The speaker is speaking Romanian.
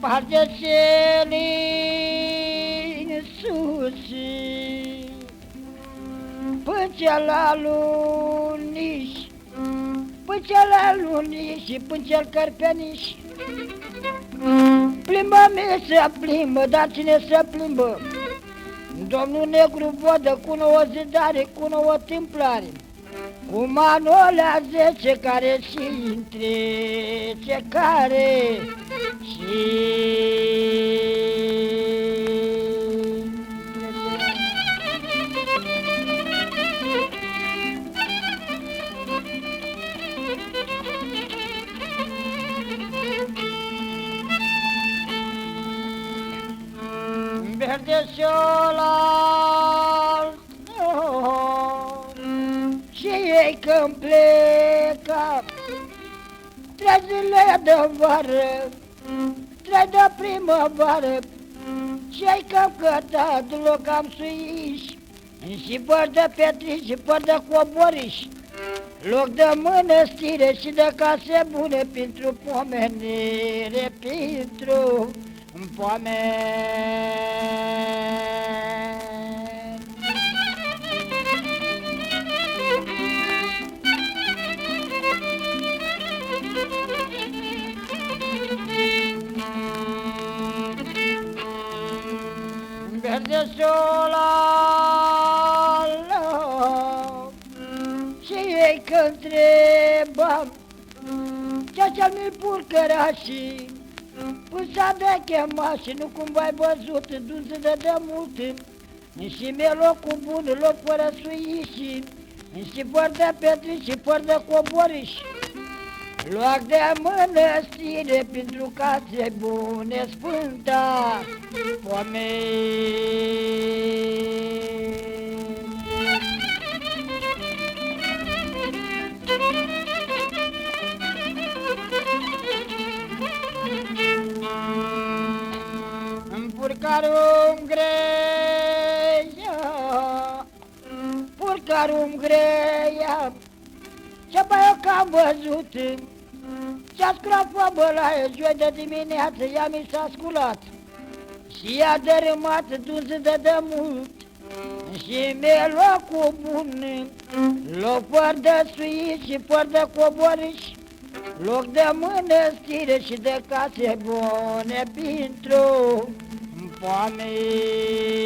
Margeselii sus, pânce la luniș, pânce la luniș, pânce-l cărpeniș. Plimbă-mi să plimbă, dar cine să plimbă? Domnul Negru Vodă cu nouă zidare, cu nouă tâmplare, cu Manolea 10 care și întrece, care și verde șolar și ei când plecă, 3 zile de vară, 3 de primăvară, și-ai cam cătat loc am suiși, și păr de petriși, și păr de coboriș, loc de mănăstire și de case bune pentru pomenire, pentru pomeni. Verde solală și ei când întrebam ce-ți-al mi purcărașii, pânsa de chema și nu cumva ai văzut, dus de mult, și mi-e locul bun, loc fără suiși, și păr de petri și păr de coboriș, loc de mănăstire pentru case bune, sfânta pomeni. Purcarul greia, purcarul greia, ce băie că am văzut, ce-a scrapă bălaie, joi de dimineață, ea mi s-a sculat, și i-a dărâmat dus de mult, și mi-e locul bun, loc fără de suiți și fără de coboriș, loc de mănăstire și de case bune pentru pomeni.